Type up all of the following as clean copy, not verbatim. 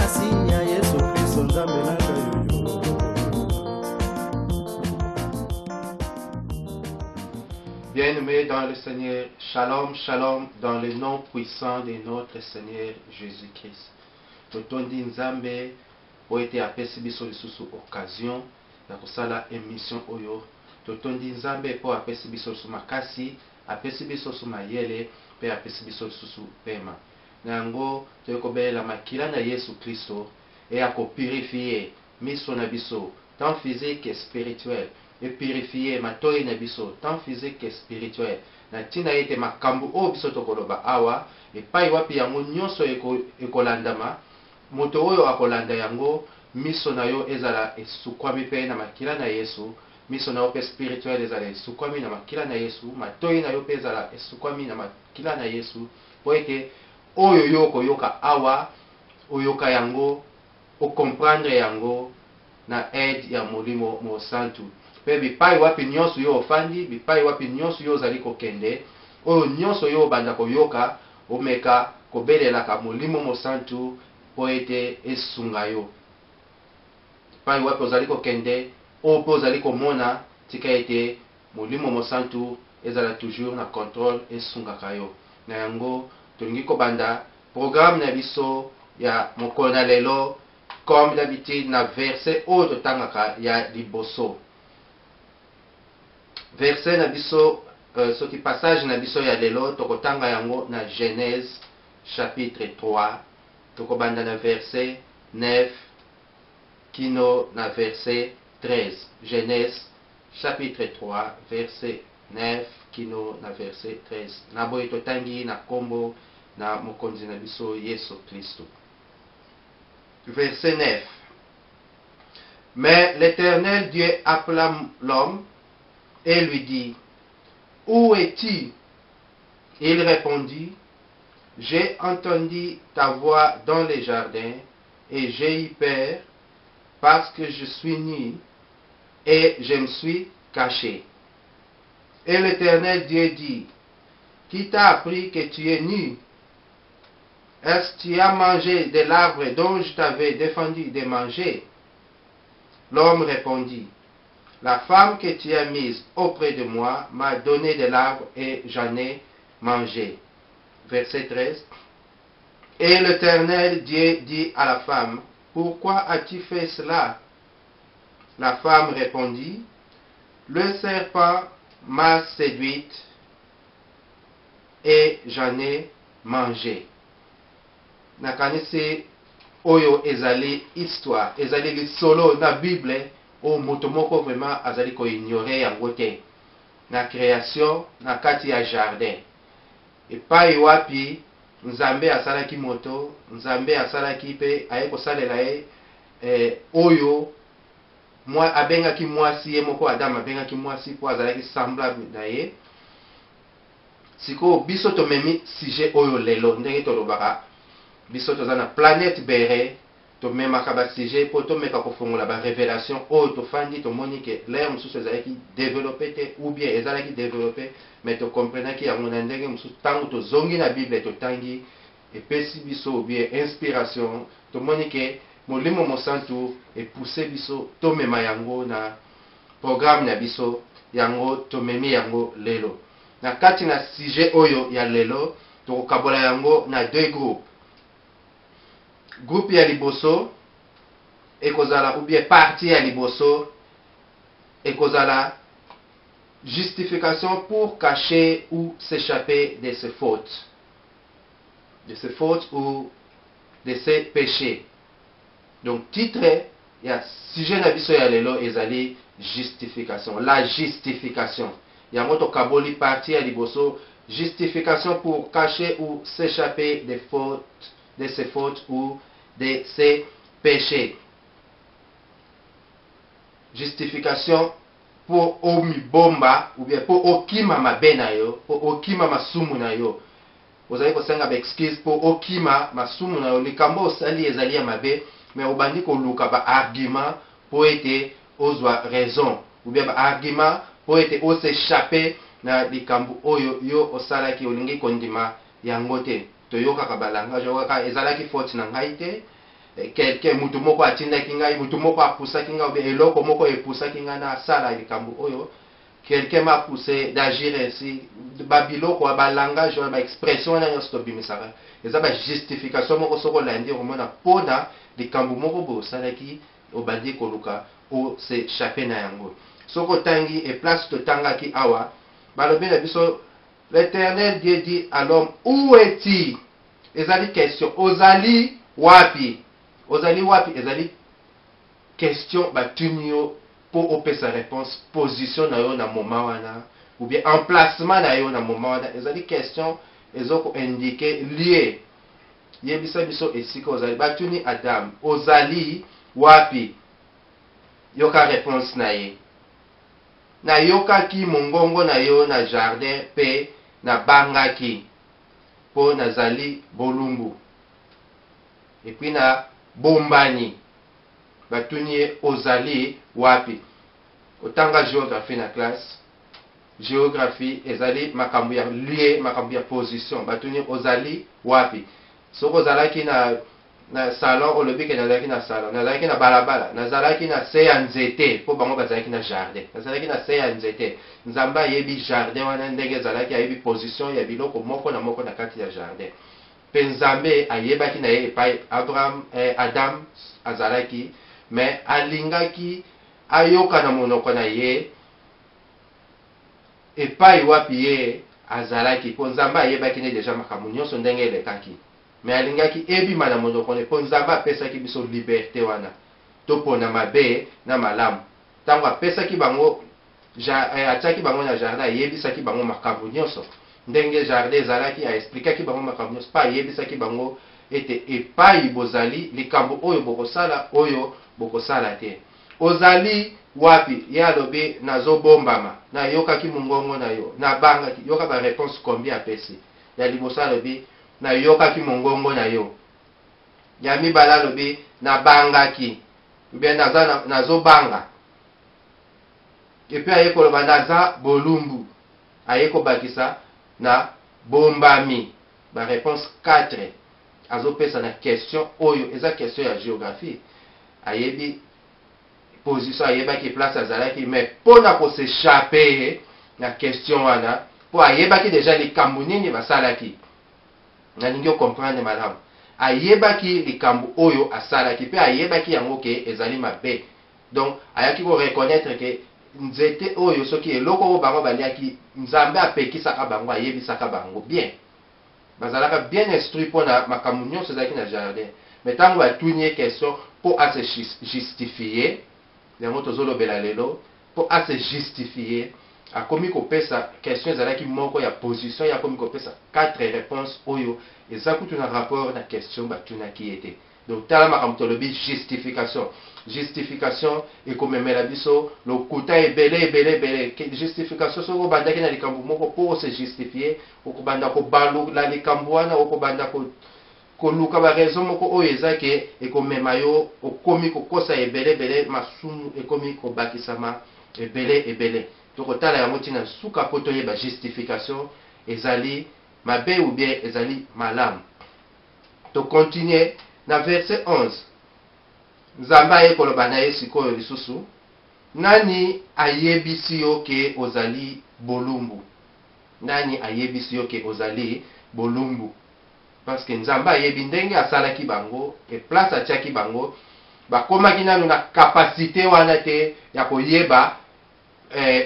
makasi ya Yesu Kristo nzambe na ngai. Bien-aimés dans le Seigneur, shalom, shalom, dans le nom puissant de notre Seigneur Jésus-Christ. Totondi nzambe po ete apesi biso lisusu occasion ya kosala émission oyo. Totondi nzambe po apesi biso lisusu makasi, apesi biso lisusu mayele, pe apesi biso lisusu pema. Na yango tokobelela makila na Yesu Kristo et à purifier miso na biso, tant physique et spirituel. Et purifier matoi na biso tant physique que spirituel na tina ete makambu o biso tokoloba awa epai wapi yango nyonso ekolandama moto oyo akolanda yango miso na yo ezala esukwami pe na makila na Yesu, miso na yo pe spirituel ezala esukwami na makila na Yesu, matoi na yo pe ezala esukwami na makila na Yesu, po ete oyo yo koyoka awa oyoka yango o comprendre yango na aide ya Molimo Mo Santu. Pe bipai wapi nyonso yo ofandi, bipai wapi nyonso yo ozali kokende, oyo nyonso yo banda koyoka omeka kobelelaka Molimo Mo Santu po ete esunga yo. Bipai wapi ozali kokende, oyo pe ozali komona tika ete Molimo Mo Santu ezala toujours na contrôle esungaka yo. Na yango tolingi kobanda programme na biso ya mokolo na lelo comme d'habitude na verset oyo totangaka ya liboso. Verset na biso, soki passage na biso ya lelo tokotanga yango na Genèse chapitre 3, tokobanda na verset 9 kino na verset 13. Genèse chapitre 3 verset 9 kino na verset 13. Na boye totangi na kombo na mokonzi na biso Yesu Kristo. Verset 9. Mais l'Éternel Dieu appela l'homme et lui dit, où es-tu? Il répondit, j'ai entendu ta voix dans les jardins et j'ai eu peur parce que je suis nu et je me suis caché. Et l'Éternel Dieu dit, qui t'a appris que tu es nu? Est-ce que tu as mangé de l'arbre dont je t'avais défendu de manger? L'homme répondit, la femme que tu as mise auprès de moi m'a donné de l'arbre et j'en ai mangé. Verset 13. Et l'Éternel Dieu dit à la femme, pourquoi as-tu fait cela? La femme répondit, le serpent m'a séduite et j'en ai mangé. Nakanisi oyo ezali histoire, ezali lisolo na Bible o moto moko vraiment azali ko ignorer yango te. Na création na kati ya jardin. Epai wapi Nzambe asalaki moto, Nzambe asalaki pe aye kosalela ye oyo moi abengaki mwasi ye moko Adam abengaki mwasi po azalaki semblable na ye. Siko biso tomemi sujet oyo lelo ndenge tolobaka biso toza na planète bere tomemaka ba sujet po tomeka kofongola ba révélation oyo tofandi tomoni ke l'air mosusu ezalaki développé te ou bien ezalaki développé mais tokomprenaki yango na ndenge mosusu ntango tozongi na Bible totangi epesi biso ou bien inspiration tomoni ke Molimo Mo Santu epousse biso tomema yango na programme na biso yango tomemi yango lelo. Na kati na sujet oyo ya lelo tokokabola yango na deux groupes. Groupe ya liboso ekozala ou bien partie ya liboso ekozala justification pour cacher ou s'échapper de ses fautes. De ses fautes ou de ses péchés. Donc titre ya sujet na biso ya lelo ezali justification, la justification. Yango tokaboli partie ya liboso justification pour cacher ou s'échapper des fautes, de ses fautes ou de ses péchés. Justification pour omibomba ou bien pour okima mabe na yo, pour okima masumu na yo. Ozali kosenga ba excuse pour okima masumu na yo, likambo osali ezali ya mabe, mais obandi koluka ba argument pour ete ozwa raison ou bien ba argument pour ete s'échapper na likambo oyo yo osalaki olingi kondima yango te. Toyoka ka balanga jokaka ezalaki faute na ngai te, quelqu'un mutu moko atindaki ngai, mutu moko apusaki ngai, ou eloko moko epusaki ngai na sala likambo oyo, quelqu'un m'a poussé d'agir ainsi, babiloko ba langage ba expression na nyonso tobimisaka eza ba justification moko soko landi omona pona likambo moko bosalaki obandi koluka o se chaper na yango soko tangi et place totangaki awa balobi na biso l'Éternel Dieu dit à l'homme, où es-tu? Ezali question, ozali wapi? Ozali wapi? Ezali question batunio pour opesa réponse position na yo na moment wana ou bien emplacement na yo na moment wana ezali question ezoko indiquer lié yebisa biso esika ozali batuni Adam ozali wapi yoka réponse na ye na yokaki mongongo na yo na jardin pe na bangaki po nazali bolumbu et puis na bombani batuni ozali wapi otanga géographie na classe géographie ezali makambo ya lié makambo ya position batuni ozali wapi soko ozalaki na salon olobi ke nazalaki na salon nazalaki na balabala nazalaki na se ya nzete po bango bazalaki na jardin nazalaki na se ya nzete nzambe ayebi jardin wana ndenge ezalaki ayebi position ya biloko moko na moko na kati ya jardin mpe nzambe ayebaki na ye epai Adam azalaki mais alingaki ayoka na monoko na ye epai wapi ye azalaki po nzambe ayebaki ne deja makambo nyonso ndenge elekaki mais alingaki ebima na monoko na ye po nzambe apesaki biso liberté wana to mpona mabe na malamu ntango apesaki bango atiaki bango na jardin ayebisaki bango makambo nyonso ndenge jardin ezalaki aexplikaki bango makambo nyonso mpe ayebisaki bango ete epai bozali likambo oyo bokosala oyo bokosala te ozali wapi ye alobi nazobombama nayokaki mongongo na yo nabangaki yoka ba réponse combien apesi ya liboso alobi nayokaki mongongo na yo ya mibale alobi nabangaki ubien nazobanga epuis aye koloba naza bolumbu aye kobakisa na bombami ba réponse 4 azopesa na question oyo eza question ya géographie ayebi position ayebaki place azalaki mais mpona kosechape na question wana po ayebaki deja likambo nini basalaki nalingi ocomprendre malamu ayebaki likambo oyo asalaki mpe ayebaki yango ke ezali mabe donc ayaki koreconnaître ke nzete oyo soki eloko oyo bango baliaki nzambe apekisaka bango ayebisaka bango bien bazalaka bien instruit mpona makambo nyonso ezalaki na jardin mais ntango batunie question mpo ase justifier yango tozolobela lelo mpo ase justifier akomi kopesa question ezalaki moko ya position ye akomi kopesa 4 réponses oyo eza kutu na rapport na question batunaki ye te donc tala makambo tolobi justification justification ekomemela biso lokuta ebele justification soki obandaki na likambo moko mpo ose justifier okobanda kobalula likambo wana okobanda koluka baraison moko oyo eza ke ekomema yo okomi kokosa ebele masumu ekomi kobakisama ebele tokotala yango ntina suka mpo toyeba justification ezali mabe ou bien ezali malamu tokontinue na verset 11 nzambe aye koloba na ye sikoyo lisusu nani ayebisi yo ke ozali bolumbu nani ayebisi yo ke ozali bolumbu parce que nzambe ayebi ndenge asalaki bango e place atiaki bango bakomaki nanu na kapasité wana te ya koyeba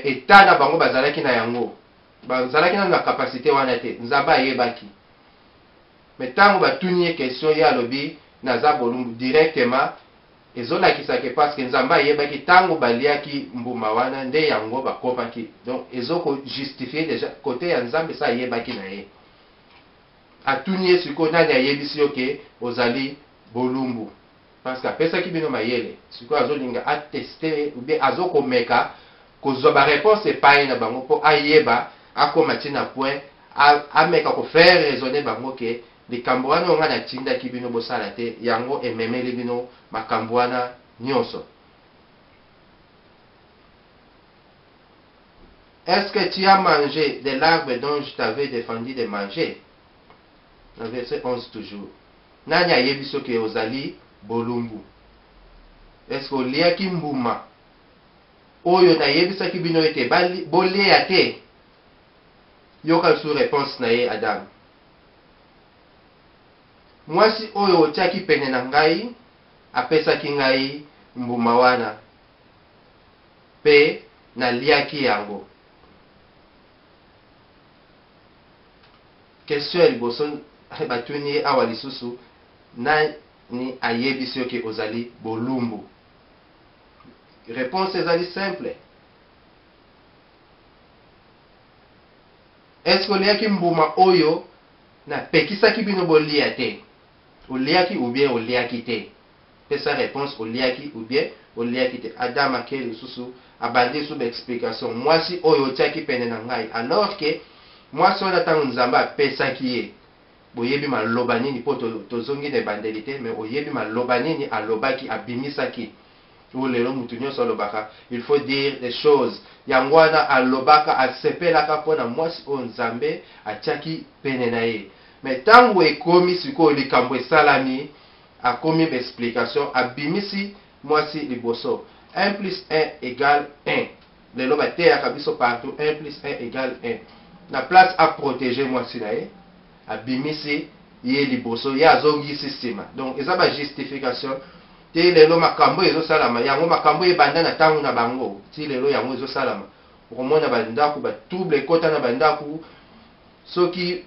eta na bango bazalaki na yango bazalaki nanu na kapasité wana te nzambe ayebaki mais ntango batuni ye question ye alobi naza bolumbu directement ezolakisaki parce que nzambe ayebaki ntango baliaki mbuma wana nde yango bakomaki donc ezokojustifie déjà kote ya nzambe sa ayebaki na ye atuni ye sikoyo nani ayebisi yo ke ozali bolumbu parce que apesaki bino mayele sikoyo azolinga ateste ou bien azokomeka kozwa baréponse epai na bango mpo ayeba akoma ntina point ameka kofaire raisonner bango ke likambo wana oyo nga natindaki bino bosala te yango ememeli bino makambo wana nyonso. Est-ce que tu as mangé de l'arbre dont je t'avais défendu de manger? Le verset 11 toujours. Nani ayebi soki ozali bolumbu. Est-ce que oliaki mbuma oyo nayebisaki bino ete bolia te? Yoka sous réponse na ye Adam. Mwasi oyo otiaki pene na ngai apesaki ngai mbuma wana pe naliaki yango. Question ya liboso batuni ye awa lisusu, nani ayebisi yo ke ozali bolumbu? Réponse ezali simple. Est-ce que oliaki mbuma oyo na pekisaki bino bolia te? Oliaki ou bien oliaki te? Pesa réponse oliaki ou bien oliaki te. Adam akeli lisusu abandi sous explication. Mwasi oyo otiaki pene na ngai, alors que mwasi wana ntango Nzambe apesaki ye, boyebi maloba nini po tozongi na ebandeli te, mais oyebi maloba nini alobaki, abimisaki. Lelo mutu nyonso alobaka, il faut dire des choses. Yango wana alobaka asepelaka mpona mwasi oyo Nzambe atiaki pene na ye. Mais ntango ekomi sikoyo likambo esalami, akomi explication, abimisi mwasi liboso. 1 plus 1 égale 1. Lelo bateyaka biso partout 1 plus 1 égale 1. Na place à protéger mwasi na ye, abimisi ye liboso, ye azongisi nsima. Donc eza ba justification. Ti lelo makambo ezosalama, yango makambo ebanda na ntango na bango. Ti lelo yango ezosalama, okomona bandako batrouble ekota na bandako. Soki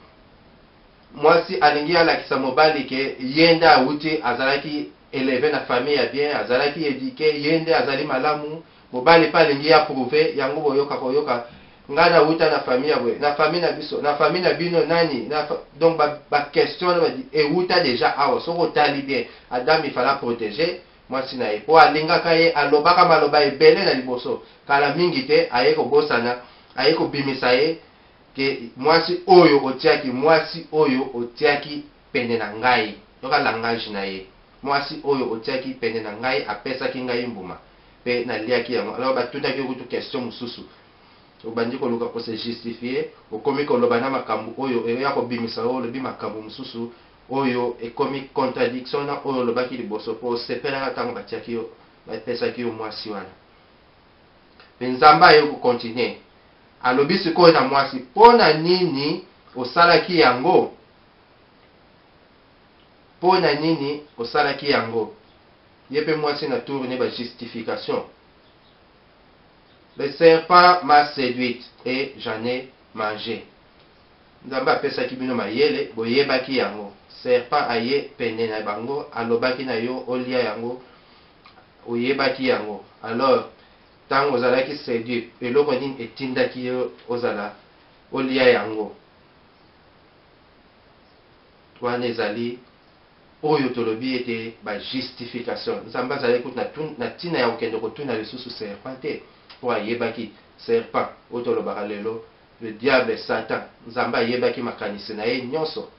mwasi alingi alakisa mobali ke yende awuti azalaki élevé na famille ya bien, azalaki éduqué, yende azali malamu, mobali pa alingi approuver yango boyoka koyoka nga na wuta na famille ya bwe, na famille na biso, na famille na bino nani donc ba question na di ewuta déjà awa. Soko tali bien Adam il fallait protéger mwasi na ye po alingaka ye, alobaka maloba ebele na liboso kala mingi te, aye kobosana, aye kobimisa ye ke mwasi oyo otiaki pene na ngai. Yoka langage na ye, mwasi oyo otiaki pene na ngai apesaki ngai mbuma pe naliaki yango. Alors batundaki kutu question mususu, obandi koluka ko se justifier, okomi koloba na makambo oyo eya kobimisa oyo lobi makambo mususu oyo ekomi contradiction na oyo lobaki liboso po sepelaka ntango batiaki yo bapesaki yo mwasi wana. Pe Nzambe aye kokontinue alobi sikoyo na mwasi, mpona nini osalaki yango? Mpona nini osalaki yango? Ye pe mwasi na tourne ba justification. Le serpent m'a séduite et j'en ai mangé. Nzambe apesaki bino mayele boyebaki yango. Serpent aye pene na bango alobaki na yo olia yango, oyebaki yango. Alors tango ozalaki séduit, eloko nini etindaki yo ozala olia yango? Wana ezali oyo tolobi ete ba justification. Nzambe azali kutu na tina ya okende kotuna lisusu serpent te, po ayebaki serpent oyo tolobaka lelo le diable Satan. Nzambe ayebaki makanisi na ye nyonso,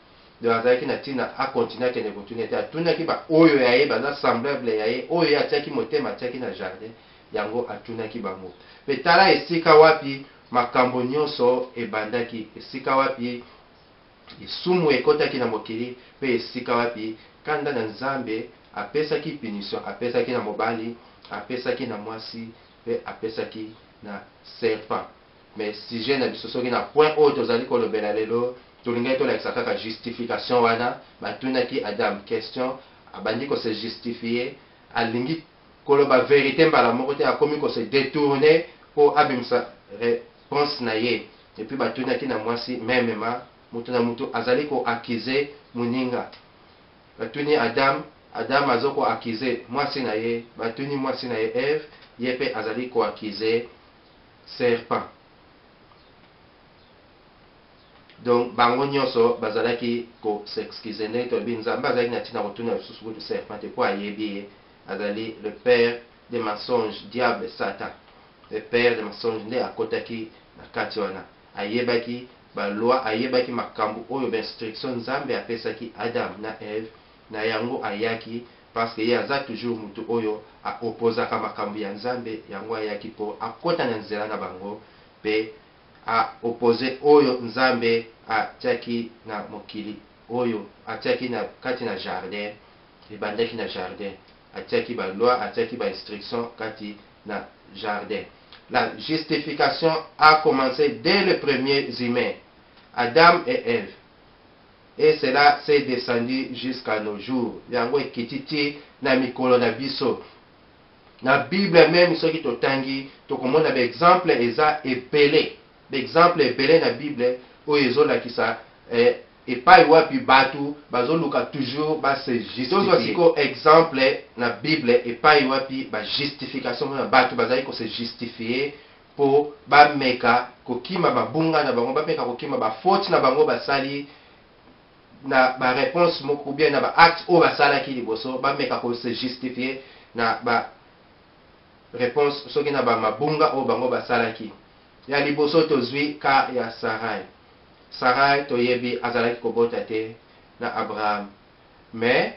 de azalaki na tina akontinue akende kotuna te, atunaki ba oyo ya ye baza semblable ya ye, oyo atiaki motema atiaki na jardin yango atunaki bango. Pe tala esika wapi makambo nyonso ebandaki, esika wapi isumu ekotaki na mokili, pe esika wapi kanda na Nzambe apesaki punition, apesaki na mobali, apesaki na mwasi, pe apesaki na serpent. Mais sujet na biso soki na point oyo tozali kolobela lelo, tolingai tolakisa kaka justification wana. Batunaki Adam question, abandi ko se justifier, alingi koloba vérité mbala moko te, akomi ko se détourner po abimisa réponse na ye. Et puis batunaki na mwasi memema, mutu na mutu azali ko accuser muninga. Batuni Adam azoko accuser mwasi na ye, batuni mwasi na ye Eve, yepe azali ko accuser serpent. Donc bango nyonso bazalaki ko s'excuser nde tolobi Nzambe azalaki na tina kotuna lisusu kutu serpent te po ayebi ye azali le père des mensonges, diable Satan. Le père des mensonges nde akotaki na kati wana, ayebaki baloi, ayebaki makambo oyo instruction Nzambe apesaki Adam na Eve, na yango ayaki parce que ye aza toujours mutu oyo a opposaka makambo ya Nzambe. Yango ayaki po akota na nzela na bango pe a opposé oyo Nzambe atiaki na mokili, oyo atiaki na kati na jardin, ebandaki na jardin, atiaki ba loi, atiaki ba instruction kati na jardin. La justification a commencé dès les premiers humains, Adam et Ève. Et cela s'est descendu jusqu'à nos jours. Yango ekititi na mikolo na biso. Na Bible même soki totangi tokomona ba exemple eza ebele. Ba exemple ebele na Bible oyo ezolakisa epai wapi batu bazoluka toujours ba se justifier. Tozwa siko exemple na Bible epai wapi ba justification na batu bazali ko se justifier po ba meka kokima babunga na bango, ba meka kokima ba faute na bango basali na ba réponse moko bien na ba acte o basalaki liboso, ba meka ko se justifier na ba réponse soki na ba mabunga o bango basalaki. Ya liboso tozwi ka ya Sarai. Sarai toyebi azalaki kobota te na Abraham, mais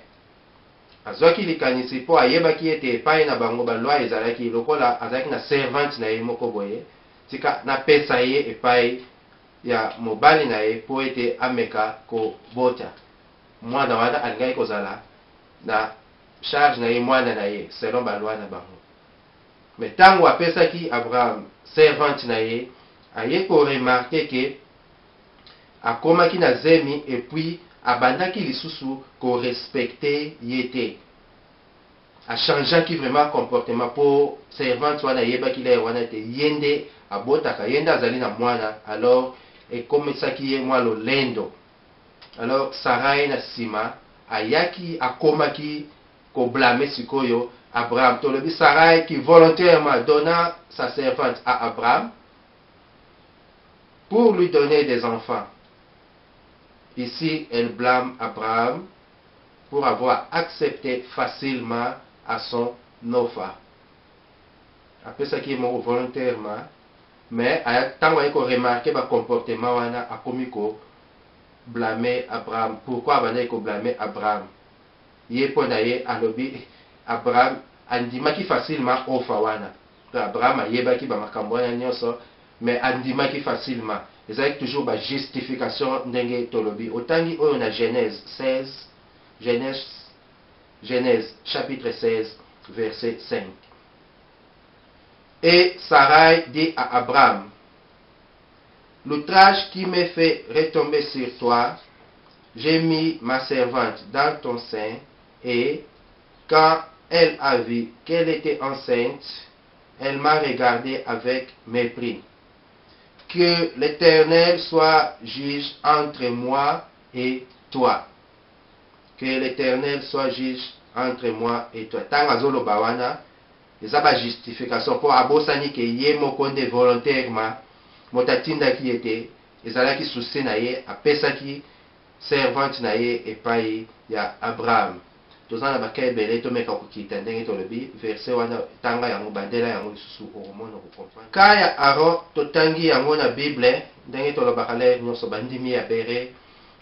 azwaki likanisi po ayebaki ete epai na bango balwa ezalaki lokola azalaki na servante na ye moko boye, tika napesa ye epai ya mobali na ye po ete ameka kobota mwana wana alingaki kozala na charge na ye mwana na ye selon balwa na bango. Mais ntango apesaki Abraham servante na ye, aye koremarke ke akomaki na zemi epuis abandaki lisusu korespecte ye te, achangeaki vraiment comportement po servante wana yebaki le wana te yende abotaka, yende azali na mwana, alors ekomisaki ye mwa lolendo. Alors Sarai na sima ayaki akomaki koblame sikoyo Abraham. Tolobi Sarai qui volontairement donna sa servante à Abraham pour lui donner des enfants. Ici, elle blâme Abraham pour avoir accepté facilement à son offre. Après ça qui est mort volontairement, mais tant qu'on a remarqué le comportement wana akomi ko blâmer Abraham. Pourquoi on a blâmer Abraham? Yé ponaye alobi Abraham andimaki facilement offre wana. Abraham ayebaki ba makambo wana nyonso, mais andimaki facilement. Ezali toujours ba justification ndenge tolobi. Otangi oyo na Genèse 16, Genèse chapitre 16 verset 5. Et Sarai dit à Abraham: l'outrage qui me fait retomber sur toi, j'ai mis ma servante dans ton sein, et quand elle a vu qu'elle était enceinte, elle m'a regardé avec mépris. Que l'Éternel soit juge entre moi et toi. Que l'Éternel soit juge entre moi et toi. Tant azolo bawana, eza ba justification pour abosani ke ye mokonde volontairement motatinda ki ete ezalaki souci na ye apesaki servante na ye epai ya Abraham. Tozana bakebele to meka kokita ndenge tolobi verset wana tanga yango bandela yango lisusu okomona comprendre. Kaya Aaron totangi yango na Bible ndenge tolobaka le nyonso bandimi ya bere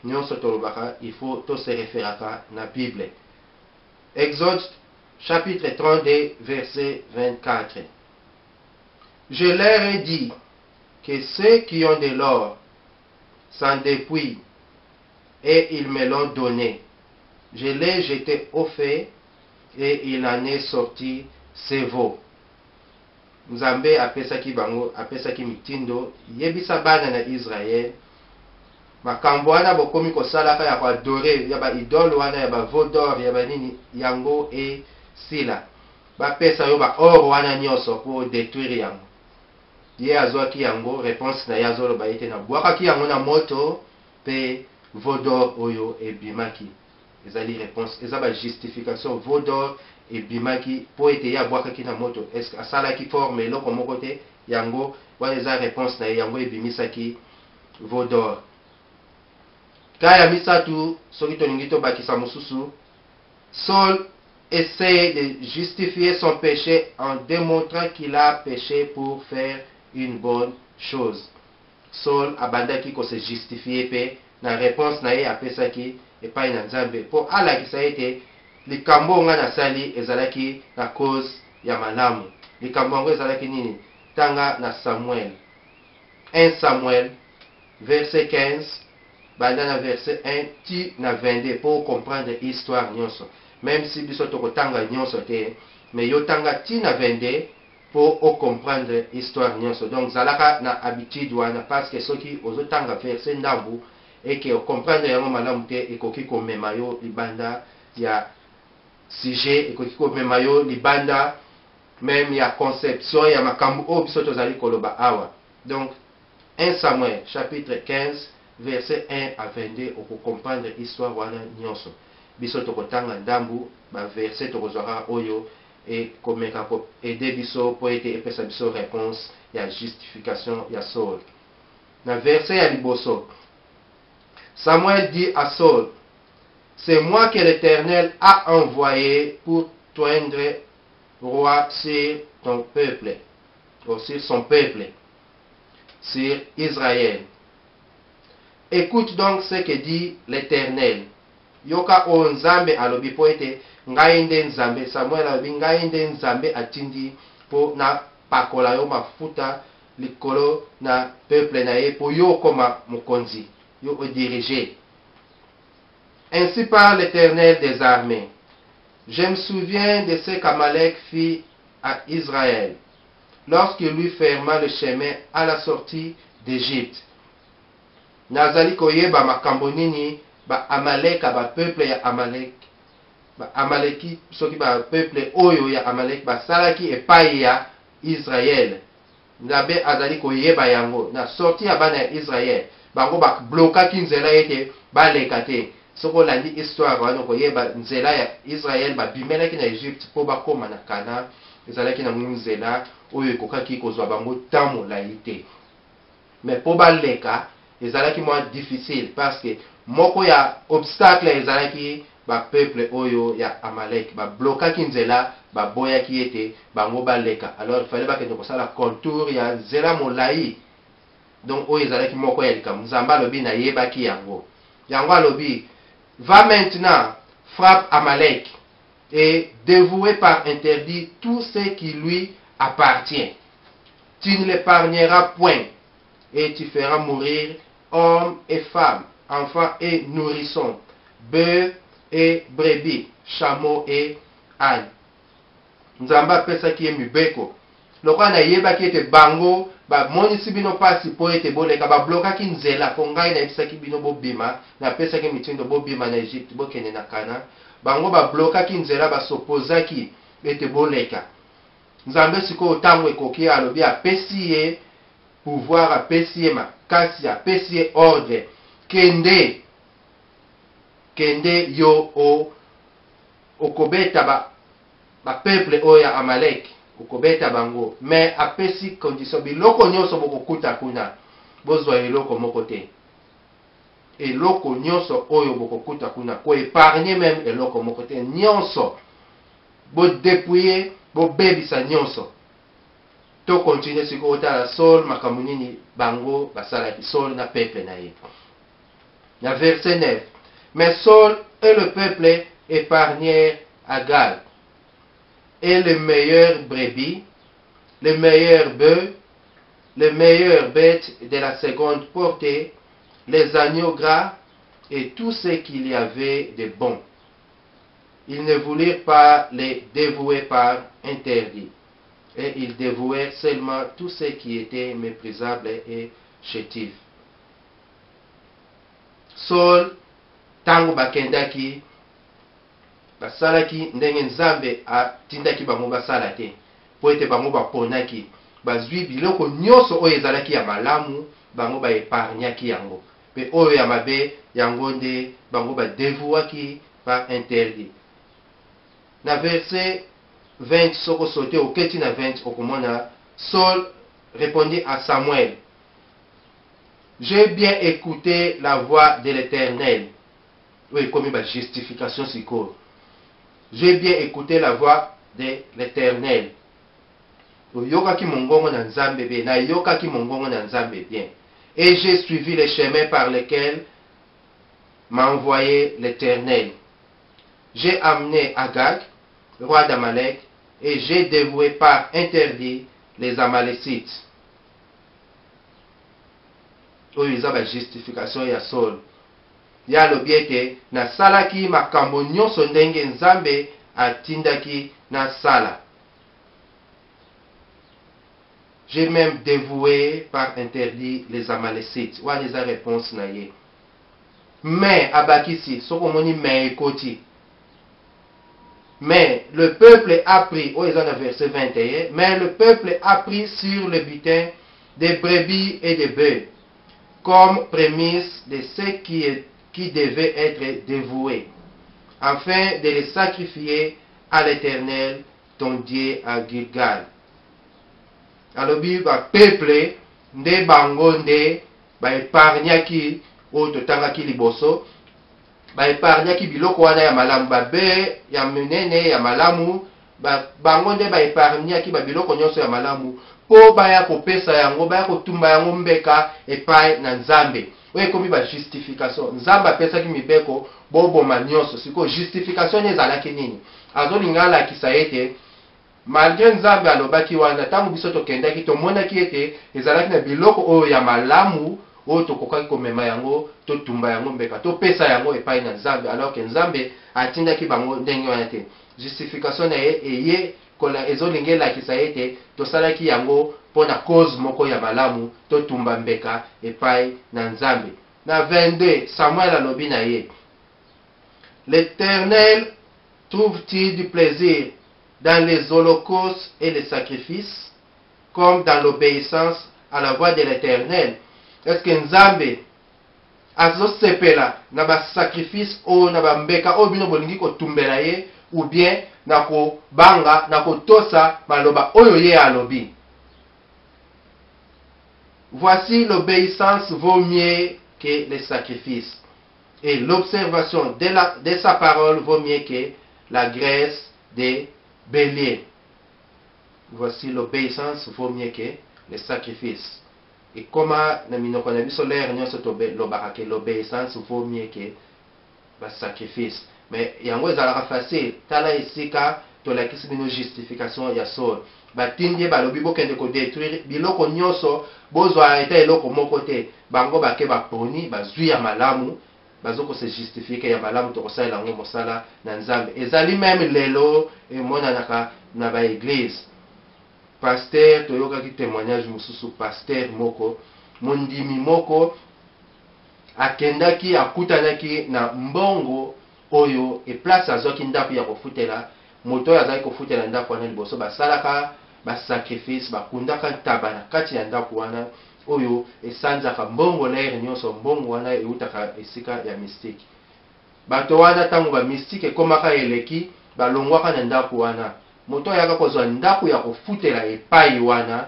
nyonso tolobaka il faut to se référaka na Bible. Exode chapitre 32 verset 24. Je leur ai dit que ceux qui ont de l'or s'en dépouillent et ils me l'ont donné. Je l'ai jeté au feu et il en est sorti ses veaux. Nzambe apesaki bango, apesaki mitindo, yebisa bana na Israël, makambo wana bokomi kosalaka ya koadore, ya ba idole wana, ya ba veau d'or, ya ba nini, yango e sila. Bapesa yo ba or wana nyonso po détruire yango. Ye azwaki yango, réponse na yazolo ba ete na bwakaki yango na moto, pe veau d'or oyo ebimaki. Ezali réponse, eza ba justification veau d'or ebimaki po ete ya bwakaki na moto. Est-ce que asalaki forme eloko moko te yango wana eza réponse na yango ebimisaki veau d'or. Kaya misatu soki tolingi tobakisa mosusu, Saul essaie de justifier son péché en démontrant qu'il a péché pour faire une bonne chose. Saul abandaki ko se justifier pe na réponse na ye apesaki epai na Nzambe po alakisa ete likambo nga nasali ezalaki na cause ya malamu. Likambo ngo ezalaki nini? Tanga na Samuel 1 Samuel verset 15 banda na verset 1 ti na 22 pour comprendre histoire nyonso. même si biso tokotanga nyonso te, mais yo tanga tina 22 pour comprendre histoire nyonso. Donc zalaka na habitude wana parce que soki ozotanga verset ndambu et que comprendre yango malamu te ekoki komema yo libanda ya sujet, ekoki komema yo libanda même ya conception ya makambo o biso tozali koloba awa. Donc 1 Samuel chapitre 15 verset 1 à 22 pour comprendre histoire wana nyonso. Biso tokotanga ndambu ba verset tokozwaka oyo et komeka ko aider biso pour epesa biso réponse ya justification ya Saul. Na verset ya liboso, Samuel dit à Saul, c'est moi que l'Éternel a envoyé pour t'oindre roi sur ton peuple, ou sur son peuple, sur Israël. Écoute donc ce que dit l'Éternel. Yoka o nzambe alobi po ete ngai nde nzambe. Samuel alobi ngai nde nzambe atindi po na pakola yo mafuta likolo na peuple na ye po yo koma mokonzi, yo o diriger. Ainsi parle l'Éternel des armées. Je me souviens de ce qu'Amalek fit à Israël lorsqu'il lui ferma le chemin à la sortie d'Égypte. Nazali koyeba makambo nini ba Amalek ba peuple ya Amalek ba Amaleki soki ba peuple oyo ya Amalek ba salaki epai ya Israël. Nabe azali koyeba yango na sorti ya bana ya Israël bango ba blokaki nzela ete ba lekate. Soko landi histoire wana koyeba nzela ya Israël ba bimelaki na Egypte po ba koma na Kana, ezalaki na nzela oyo ekokaki kozwa bango tamo laite. Mais po ba leka ezalaki moins difficile parce que moko ya obstacle ezalaki ba peuple oyo ya Amalek ba blokaki nzela ba boyaki ete bango ba leka. Alors il fallait ba kende kosala contour ya nzela molai. Donc oyo ezalaki moko ya likambo nzamba lobi na yebaki yango. Yango alobi, va maintenant, frappe Amalek et dévoué par interdit tout ce qui lui appartient. Tu ne l'épargneras point et tu feras mourir hommes et femmes, enfants et nourrissons, bœufs et brebis, chameaux et ânes. Nzamba pesa ki mibeko. Lokwa na yeba ki ete bango ba monisi bino pasi po ete boleka ba blokaki nzela po ngai na yebisaki bino bobima na pesaki mitindo bobima na Egypte bokende na Kana. Bango ba blokaki nzela ba sopozaki ete boleka. Nzambe siko tango ekoki alobi apesi ye pouvoir, apesi ye makasi, apesi ye ordre. Kende yo okobeta ba peuple oya Amalek. Ukobeta bango, mais apesi condition biloko nyonso bokokuta kuna bozwa eloko moko te. Eloko nyonso oyo bokokuta kuna ko épargner même eloko moko te nyonso bo dépouiller bo bebisa nyonso. To continuer siko otala Saul makambo nini bango basalaki Saul na peuple na ye. Na verset 9. Mais Saul et le peuple épargnèrent Agag et les meilleurs brebis, les meilleurs bœufs, les meilleures bêtes de la seconde portée, les agneaux gras et tout ce qu'il y avait de bon. Ils ne voulurent pas les dévouer par interdit, et ils dévouèrent seulement tout ce qui était méprisable et chétif. Saul, tango bakendaki, basalaki ndenge nzambe atindaki bango basala te po ete bango baponaki bazwi biloko nyonso oyo ezalaki ya malamu bango baepargnaki yango pe oyo ya mabe yango nde bango badevouaki par interdit. Na verset 20 soko sote oketi na 20 okomona Saul répondit à Samuel, j'ai bien écouté la voix de l'Éternel. Oui, comme une justification siko. J'ai bien écouté la voix de l'Éternel. Et j'ai suivi les chemins par lesquels m'a envoyé l'Éternel. J'ai amené Agag, roi d'Amalek, et j'ai dévoué par interdit les Amalécites. Oyo eza ba justification ya Saul. ye alobi ete nasalaki makambo nyonso ndenge nzambe atindaki nasala. J'ai même dévoué par interdit les Amalécites. Wana eza réponse na ye. Mais abakisi soko moni mais ekoti. Mais le peuple a pris, oh ils ont le verset 21, mais le peuple a pris sur le butin des brebis et des bœufs, comme prémisse de ce qui devait être dévoué, afin de les sacrifier à l'Éternel, ton Dieu, à Gilgal. Alobi ba peuple nde bango nde ba épargnaki o totangaki liboso, ba épargnaki biloko wana ya malamu, ba be ya menene ya malamu, bango nde ba épargnaki ba biloko nyonso ya malamu po baya kopesa yango, baya kotumba yango mbeka epai na Nzambe. Oyo ekomi ba justification. Nzambe apesaki mibeko boboma nyonso. Siko justification ezalaki nini? Azolinga alakisa ete malgré Nzambe alobaki wana, tangu biso tokendaki tomonaki ete ezalaki na biloko oyo ya malamu oyo tokokaki komema yango, totumba yango mbeka, topesa yango epai na Nzambe, alors que Nzambe atindaki bango ndenge wana te. Justification na ye eye kola ezolinga elakisa ete tosalaki yango pona cause moko ya malamu, totumba mbeka epai na Nzambe. Na 22 Samuel alobi na ye, l'Éternel trouve-t-il du plaisir dans les holocaustes et les sacrifices, comme dans l'obéissance à la voix de l'Éternel? Est-ce que Nzambe azosepela na ba sacrifice o na ba mbeka o bino bolingi kotumbela ye, ou bien na ko banga na kotosa maloba oyo ye alobi? Voici l'obéissance vaut mieux que les sacrifices, et l'observation de sa parole vaut mieux que la graisse des béliers. Voici l'obéissance vaut mieux que les sacrifices. Et comme na minoko na biso l'air nyonso lobaka ke l'obéissance vaut mieux que le sacrifice. Mais yango ezalaka facile. Tala esika tolakisi bino justification ya solo. Batindi balobi bokende ko détruire biloko nyonso, bozwa eta eloko moko te. Bango bake baponi bazwi ya malamu, bazoko se justifier ke ya malamu tokosala yango mosala na Nzambe. Ezali même lelo emonanaka na ba église. Pasteur toyokaki témoignage mususu, pasteur moko mondimi moko akendaki akutanaki na mbongo oyo e place azoki ndako ya kofutela, moto oyo azali kofutela ndako wana liboso basalaka basacrifice, bakundaka ntaba na kati ya ndako wana oyo esanzaka mbongo laire nyonso, mbongo wana eutaka esika ya mystique. Bato wana tango ba mystique ekomaka eleki balongwaka na ndako wana, moto ayaka kozwa ndako ya kofutela epai wana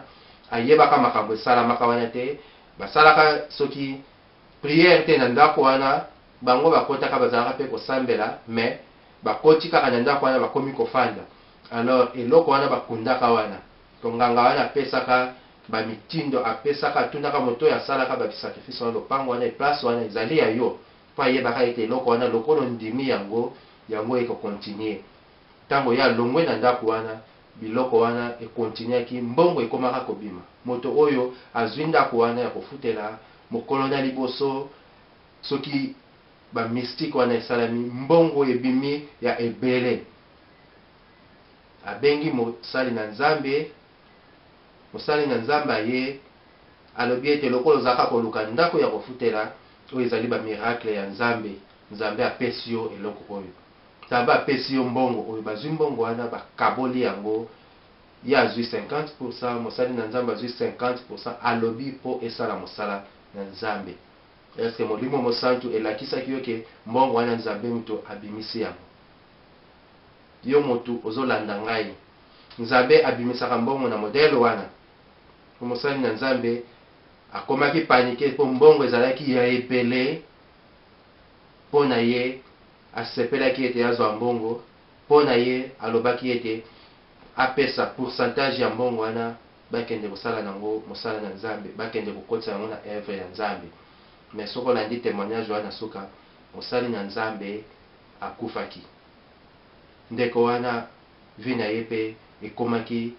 ayebaka makambo esalamaka wana te. Basalaka soki prière te na ndako wana, bango bakotaka bazalaka pe kosambela, mais bakoti kaka na ndako wana bakomi kofanda. Alors eloko wana bakundaka wana, tonganga wana apesaka bamitindo, apesaka tundaka moto ya salaka babisacrifice wana lopango wana place wana ezali ya yo, po ayebaka ete eloko wana lokolo ndimi yango ekokontinue. Tango ya longwe na ndako wana, biloko wana ekontinuaki, mbongo ekomaka kobima. Moto oyo azwi ndako wana ya kofutela mokolo na liboso, soki ba mystique wana esalami, mbongo ebimi ya ebele. Abengi mosali na Nzambe, mosali na Nzambe aye alobi ete lokolo zaka koluka ndako ya kofutela oyo ezali ba miracle ya Nzambe, Nzambe apesi yo eloko oyo. Nzambe apesi yo mbongo oyo, bazwi mbongo wana bakaboli yango, ya azwi 50%, mosali na Nzambe azwi 50%, alobi po esala mosala na Nzambe. Est-ce que molimo mosantu elakisaki yo ke mbongo wana Nzambe muto abimisi yango? Yo motu ozolanda ngai, Nzambe abimisaka mbongo na modele wana. Mosali na Nzambe akomaki panike po mbongo ezalaki ya ebele, po na ye asepelaki ete azwa mbongo, po na ye alobaki ete apesa pourcentage ya mbongo wana bakende kosala nango mosala na Nzambe, bakende kokotisa yango na œuvre ya Nzambe. Mais soko landi témoignage wana suka, mosali na Nzambe akufaki. Ndeko wana vi na ye pe ekomaki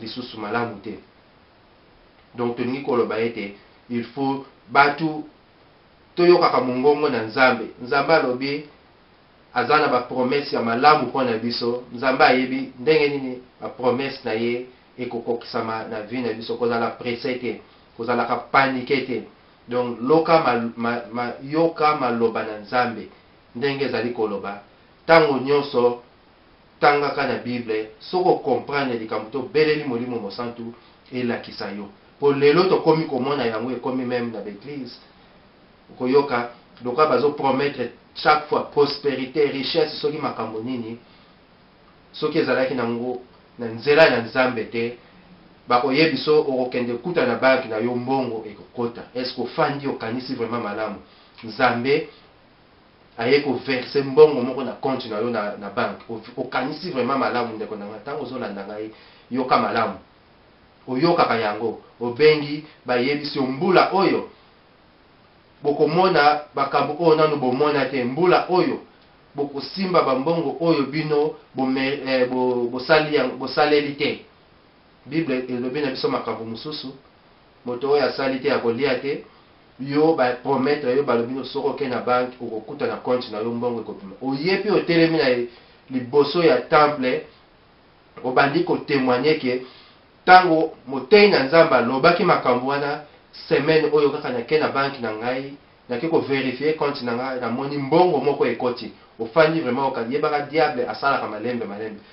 lisusu malamu te. Donc tolingi koloba ete il faut batu toyokaka mongongo na nzambe. Nzambe alobi azana ba promesse ya malamu mpona biso. Nzambe ayebi ndenge nini ba promesse na ye ekokokisama na vie na biso, kozala presse te, kozalaka panike te. Donc yoka maloba na nzambe ndenge ezali koloba. Tango nyonso tangaka na Bible, soko comprendre likambo to beleli molimo mosantu elakisa yo. Po lelo tokomi komona yango ekomi même na l'église. Koyoka loka bazo promettre chaque fois prospérité, richesse, soki makambo nini, soki ezalaki nango na nzela na nzambe te, bakoyebi so okokende kuta na banki na yo mbongo ekokota. Est-ce que ofandi okanisi vraiment malamu? Nzambe aye ko verser mbongo moko na compte na yo na banque, okanisi vraiment malamu ndeko na ntango ozolanda ngai yoka malamu. Oyoka kayango obengi bayebisi mbula oyo bokomona bakambo oyo nanu bomona te. Mbula oyo bokosimba bambongo oyo bino bosaleli te. Bible elobi na biso makambo mosusu, moto oyo asali te akolia te. Yo ba promettre yo balobi no soko ke na banque okokuta na compte na yo mbongo ekopima. Oyebi otelemi na liboso ya temple, obandi ko témoigner ke tango motei na nzamba lobaki makambo wana semaine oyo kaka na ke na banque na ngai na ke ko vérifier compte na ngai na moni mbongo moko ekoti. Ofandi vraiment okayebaka diable asalaka malembe.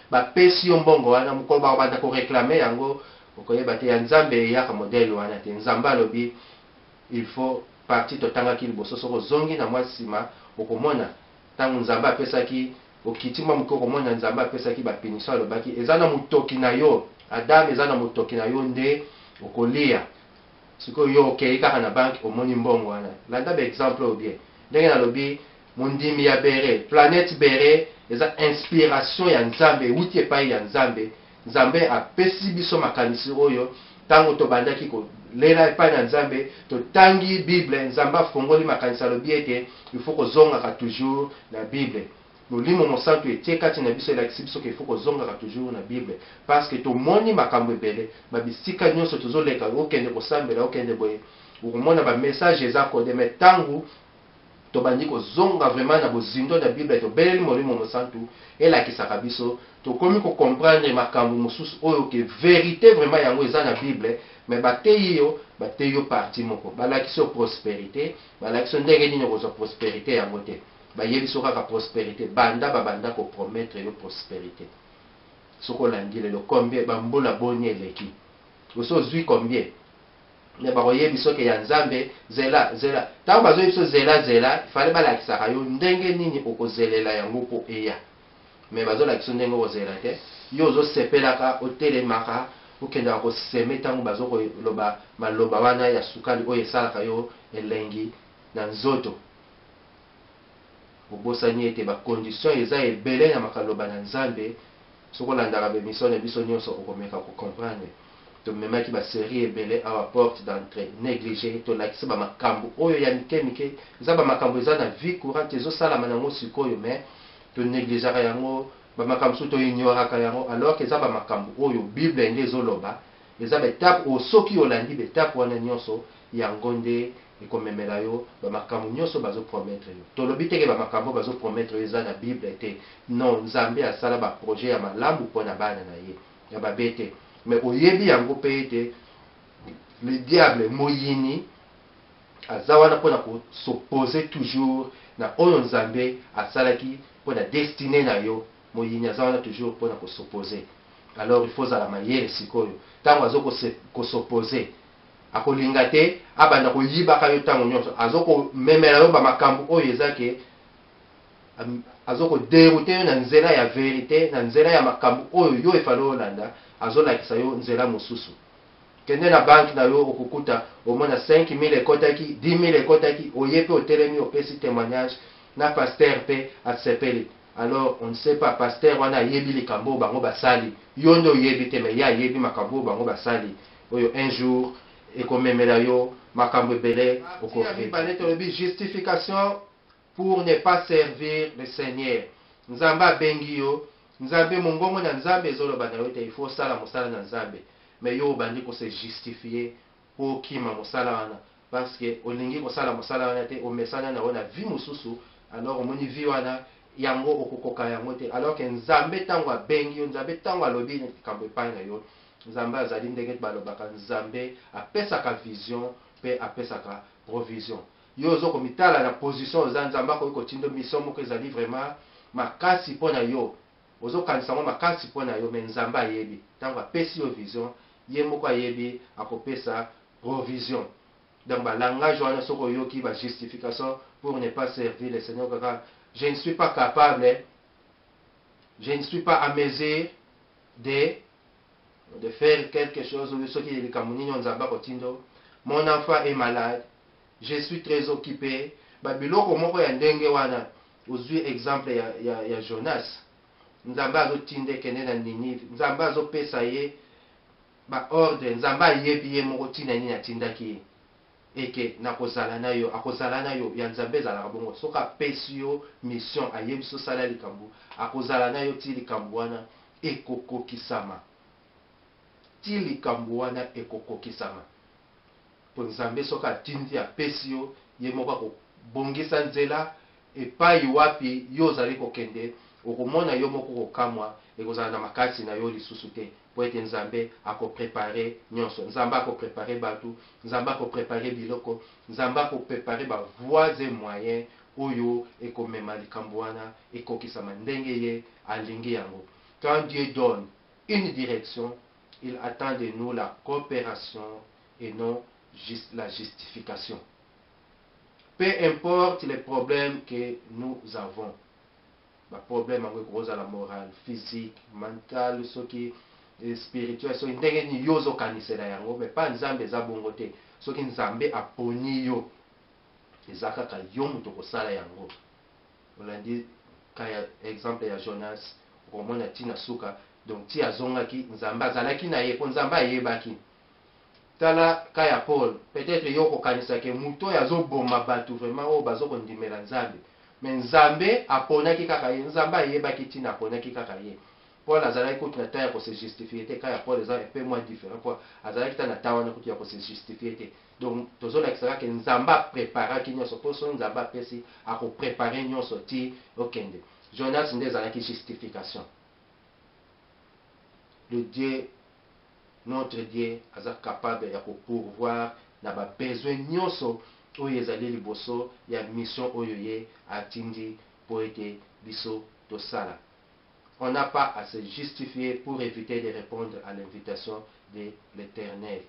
Ba pesi yo mbongo wana moko ba banda ko réclamer yango, okoyeba te ya nzambe yaka modèle wana te. Nzamba lobi il faut partir totangaki liboso soko zongi na mwa sima okomona tango nzambe apesaki okitima moko komona nzambe apesaki ba punition alobaki eza na mutoki na yo Adam, eza na mutoki na yo nde okolia. Siko yo okei kaka na banque omoni mbongo wana. Landa ba exemple obie ndenge nalobi mondimi ya bere planète bere eza inspiration ya nzambe wuti epai ya nzambe. Nzambe apesi biso makanisi oyo tango tobandaki ko lela epai na nzambe totangi Bible. Nzambe afongoli makanisi alobi ete il faut kozongaka toujours na Bible. Molimo mosantu etie kati na biso elakisi biso ke il faut kozongaka toujours na Bible, parce que tomoni makambo ebele babisika nyonso tozoleka okende kosambela okende boye okomona ba message eza kode. Mais tangu tobandi kozonga vraiment na bozindo na Bible tobeleli molimo mosantu elakisaka biso tokomi ko comprendre makambo mosusu oyo ke vérité vraiment yango eza na Bible. Mais bateyi yo parti moko balakisi yo prospérité, balakisi yo ndenge nini kozwa prospérité yango te. Bayebiso kaka prospérité babanda ko promettre yo prospérité. Soko landile le combien bambula boni eleki oso zui combien ne bakoyebiso ke ya nzambe zela tango bazoyebiso zela fale balakisaka yo ndenge nini okozelela yango po eya. Mais bazolakisa ndenge okozela te, yo ozosepelaka otelemaka okendaka koseme ntango bazokoloba maloba wana ya sukali oyo esalaka yo elengi na nzoto. Obosani ete ba condition eza ebele na makaloba na nzambe. Soko landaka bemission na biso nyonso okomeka ko comprendre. Tomemaki ba série ebele à la porte d'entrée négligé tolakisa ba makambo oyo ya mike eza ba makambo eza na vie courante ezosalama nango sikoyo, mais to négligeaka yango ba makambo so to ignoraka yango, alors que eza ba makambo oyo Bible nde ezoloba. Eza betape o soki olandi betape wana nyonso yango nde ekomemela yo ba makambo nyonso bazo promettre yo. Tolobi teke ba makambo bazo promettre yo eza na Bible te. Non, Nzambe asala ba projet ya malamu mpona bana na ye ya babete. Mais oyebi yango pe ete le diable moyini aza wana mpona ko s'opposer toujours na oyo Nzambe asalaki mpona destiné na yo. Moyini aza wana toujours mpona ko s'opposer. Alors il faut zala mayele sikoyo tango azo ko s'opposer akolinga te abanda koyibaka yo tango nyonso azoko memela yo ba makambo oyo ezake azoko dérouter yo na nzela ya vérité, na nzela ya makambo oyo yo efalo olanda azolakisa yo nzela mosusu. Kende na banki na yo okukuta omona 5000 ekotaki 10000 ekotaki oyepe otelemi opesi témoignage na pasteur pe asepeli. Alors on ne sait pas pasteur wana yebi likambo bango basali yo ndo yebi te, mais ya yebi makambo bango basali oyo un jour ekomemela yo makambo ebele okofi. Justification pour ne pas servir le Seigneur. Nzambe abengi yo, Nzambe mongongo na Nzambe ezoloba na yo te il faut sala mosala na Nzambe, mais yo obandi ko se justifier po kima mosala wana parce que olingi kosala mosala wana te omesana na wana vie mosusu alors omoni vie wana yango okokoka yango te alors que nzambe ntango abengi yo nzambe ntango alobi likambo epai na yo nzambe azali ndenge balobaka nzambe apesaka vision mpe apesaka provision yo ozokomitala na position oza nzambe akoki kotinda mission moko ezali vraiment makasi mpo na yo ozokanisa ngo makasi mpo na yo me nzambe ayebi ntango apesi yo vision ye moko ayebi akopesa provision. Donc langage wana soki oyoki justification pour ne pas servir le Seigneur kaka je ne suis pas capable, je ne suis pas à mesure de faire quelque chose. Mon enfant est malade, je suis très occupé. Biloko moko ya ndenge wana ozwi exemple ya Jonas. Nzambe azotinde kende na Ninive. Nzambe azopesa ye ordre. Nzambe ayebi ye moko tina nini atindaki ye. Eke nakozala na yo akozala na yo ya nzambe ezalaka bongo soki apesi yo mission ayebi so sala likambo akozala na yo ti likambo wana ekokokisama ti likambo wana ekokokisama po nzambe soki atindi apesi yo ye moko akobongisa nzela epai wapi yo ozali kokende okomona yo moko kokamwa ekozala na makasi na yo lisusu te po ete nzambe akoprepare nyonso nzambe akoprepare bato nzambe akoprepare biloko nzambe akoprepare bavoies et moyens oyo ekomema likambo wana ekokisama ndenge ye alingi yango. Quand Dieu donne une direction, il attend de nous la coopération et non la justification. Peu importe les problèmes que nous avons, problème avec la morale, physique, mentale, ce qui est spirituel, ce qui est yozo kanisela yango, mais pas nzambe za bongo te. Ce qui nzambe aponi yo, ezaka ka yo muto kosala yango. On a dit kaya exemple ya Jonas, omona tina suka, donc ti azongaki nzambe azalaki na ye, po nzambe ayebaki. Tala kaya Paul, peut-être yo kokanisa ke muto yazo boma batu vraiment o bazo kondimela nzambe. Mais nzambe aponaki kaka ye, nzambe ayebaki tina aponaki kaka ye. Paul azalaki kuti na ta ya kose justifier te, kaya Paul eza un peu moins différent. Paul azalaki ta na ta wana kuti ya kose justifier te. Donc tozolakisaka ke nzambe apreparaki nyonso, po so nzambe apesi akoprepare nyonso ti okende. Jonas nde ezalaki justification. Le Dieu, notre Dieu, aza capable ya pourvoir na ba besoin nyonso oyo ezali liboso ya mission oyo ye atindi po ete biso tosala. On n'a pas à se justifier pour éviter de répondre à l'invitation de l'Éternel.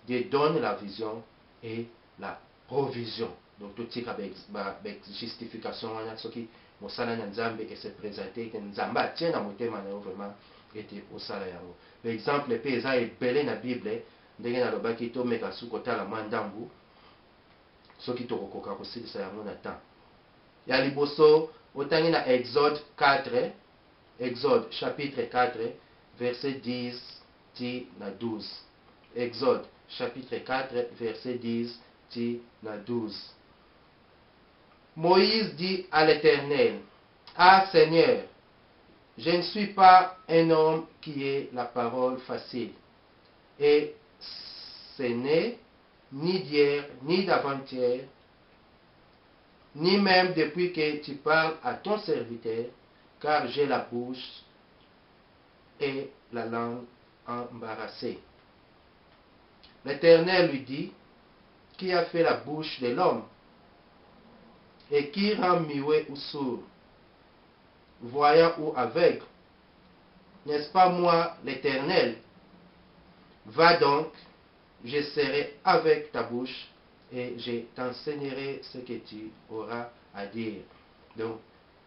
Dieu donne la vision et la provision. Donc tout tika avec justification wana soki mosala na nzambe et se présenter que nzambe atie na motema na yo vraiment ete osala yango. L'exemple pe eza ebele na Bible ndenge nalobaki tomeka su kotala mwa ndambu soki tokokoka kosilisa yango na temps. Ya liboso otangi na Exode 4, Exode chapitre 4 verset 10 ti na 12. Exode chapitre 4 verset 10 ti na 12. Moïse dit à l'Éternel: Ah Seigneur, je ne suis pas un homme qui ait la parole facile, et ce n'est ni d'hier, ni d'avant-hier, ni même depuis que tu parles à ton serviteur, car j'ai la bouche et la langue embarrassée. L'Éternel lui dit: Qui a fait la bouche de l'homme? Et qui rend muet ou sourd, voyant ou aveugle? N'est-ce pas moi, l'Éternel? Va donc, je serai avec ta bouche et je t'enseignerai ce que tu auras à dire. Donc,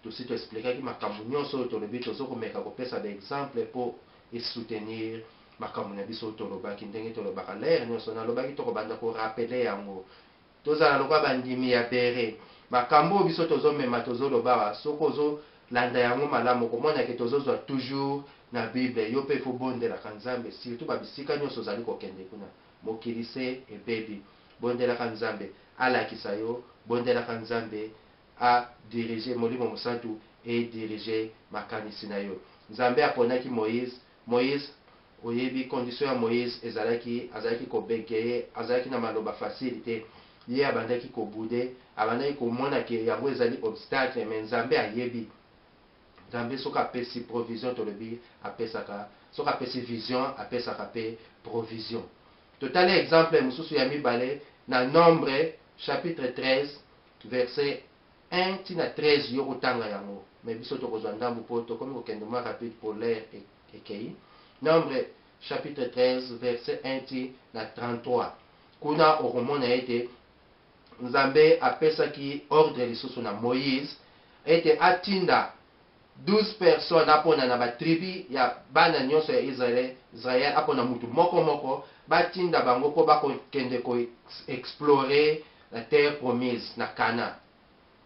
tout ce qui explique que makambo nyonso tolobi tozokomeka kopesa d'exemple pour soutenir makambo na biso tolobaki ndenge tolobaka lere nyonso nalobaki tokobanda korapele yango tozala lokwa bandimi ya bere makambo biso tozomema tozoloba soko ozolanda yango malamu komona ke tozozwa toujours na Bible yo pe fo bondelaka nzambe surtout babisika nyonso ozali kokende kuna mokili se ebebi bondelaka nzambe alakisa yo bondelaka nzambe a diriger molimo mosantu et diriger makanisi na yo. Nzambe aponaki Moïse oyebi condition ya Moïse azalaki kobegeye azalaki na maloba facilité ye abandaki kobude, abandaki komona ke yango ezali obstacle, mais nzambe ayebi. Nzambe soki apesi provision tolobi apesaka, soki apesi vision apesaka pe provision. Totali exemple mosusu ya mibale na Nombre chapitre 13 verset 1 tina 13 yo kotanga yango, mais biso tokozwa ndambu po tokomi kokende mwa rapide pour l'air ekei. Nombre chapitre 13 verset 1 tina 33, kuna okomona ete nzambe apesaki ordre lisusu na Moïse ete atinda 12 personnes apona na batribi ya bana nyonso ya Israel apona mutu moko moko batinda bango po bakokende ko explorer la terre promise na Kana.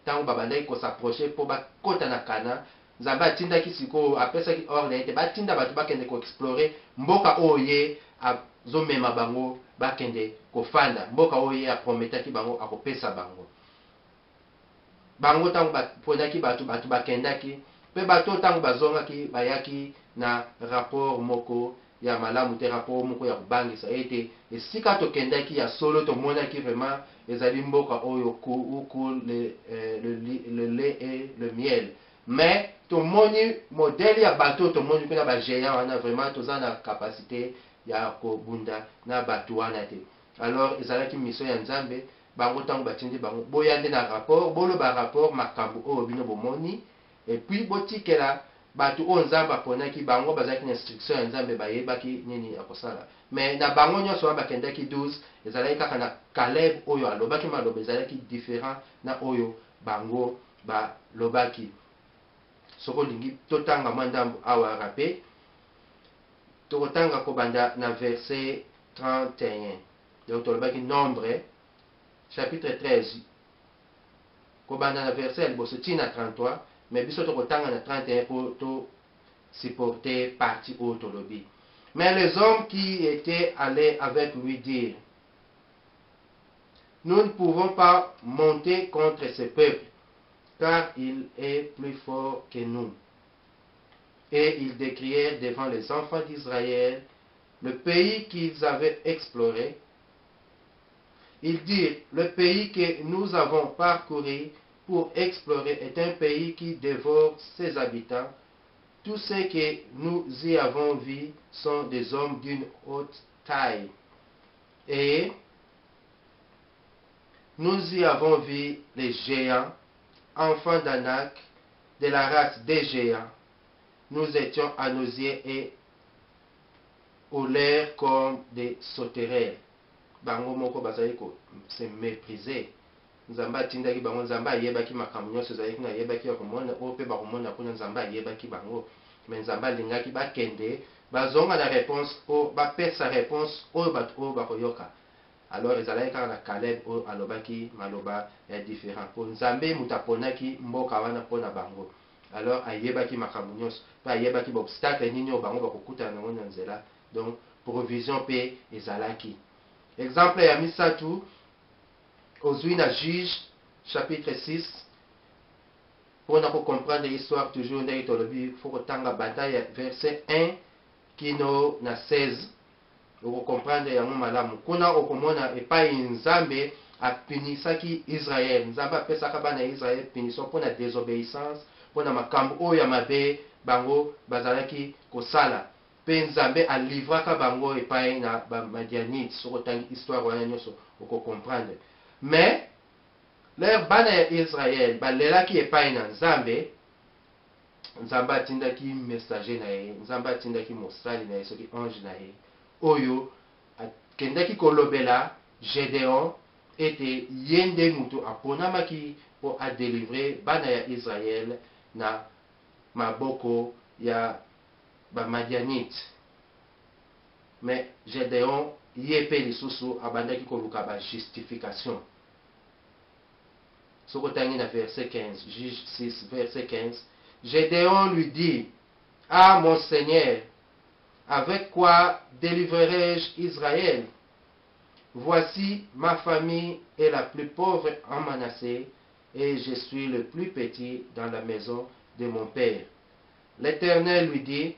Tango babandaki kosaproche po bakota na Kana, nzambe atindaki sikoyo apesaki ordre ete batinda bato bakende ko explorer mboka oyo ye azomema bango bakende kofanda, mboka oyo ye aprometaki bango akopesa bango. Bango tango baponaki bato bakendaki, pe bato tango bazongaki bayaki na rapport moko ya malamu te, rapport moko ya kobangisa ete esika tokendaki ya solo tomonaki vraiment ezali mboka oyo kuku le lait et le miel, mais tomoni modèle ya bato tomoni kuna ba géant wana vraiment toza na capacité ya kobunda na bato wana te. Alors ezalaki mission ya nzambe, bango tango batindi bango boyande na rapport, boloba rapport makambo oyo bino bomoni, et puis botikela bato oyo nzambe aponaki bango bazalaki na instruction ya nzambe bayebaki nini ya kosala. Mais na bango nyonso wana bakendaki 12 ezalaki kaka na Caleb oyo alobaki maloba ezalaki différent na oyo bango balobaki. Soko lingi totanga mwa ndambo awa rape, tokotanga kobanda na verset 31. Donc tolobaki Nombre chapitre 13 kobanda na verset ya liboso tina 33, mais biso tokotanga na 31 pour to supporter partie oyo tolobi. Mais les hommes qui étaient allés avec lui dirent: nous ne pouvons pas monter contre ce peuple, car il est plus fort que nous. Et ils décrièrent devant les enfants d'Israël le pays qu'ils avaient exploré. Ils dirent: le pays que nous avons parcouru pour explorer est un pays qui dévore ses habitants. Tous ceux que nous y avons vus sont des hommes d'une haute taille. Et nous y avons vu les géants, enfants d'Anak, de la race des géants. Nous étions à nos yeux et au l'air comme des sauterelles. Bango moko bazali ko se mépriser. Nzamba tindaki bango, nzamba yebaki makambo nyonso ezalaki na yebaki ya komona oyo pe bakomona kuna nzamba yebaki bango, mais nzamba alingaki bakende bazonga na réponse oyo bapesa réponse oyo bato oyo bakoyoka. Alors ezalaki kaka na Caleb oyo alobaki maloba ya différent po nzambe mutu aponaki mboka wana mpona bango. Alors ayebaki makambo nyonso pe ayebaki baobstacle nini oyo bango bakokutana nango na nzela, donc provision pe ezalaki. Exemple ya misatu ozwi na Juge chapitre 6 mpona kocomprendre histoire toujours ndenge tolobi fo kotanga bataille ya verset 1 kino na 16 okocomprendre yango malamu. Kuna okomona epai nzambe apunisaki Israel, nzambe apesaka bana ya Israel punition mpona désobéissance, mpona makambo oyo ya mabe bango bazalaki kosala, mpe nzambe alivraka bango epai na bamadianite. Soki otangi histoire wana nyonso okocomprendre. Mais leur bana ya Israel balelaki epai na nzambe, nzambe atindaki messager na ye, nzambe atindaki mosali na ye, soki ange na ye oyo akendaki kolobela Gédéon ete ye nde mutu aponamaki po adelivre bana ya Israel na maboko ya bamadianite. Mais Gédéon ye pe lisusu abandaki koluka ba justification. Soki otangi na verset 15, Juge 6 verset 15, Gédéon lui dit: ah mon Seigneur, avec quoi délivrerai-je Israël? Voici, ma famille est la plus pauvre en Manassé, et je suis le plus petit dans la maison de mon père. L'Éternel lui dit: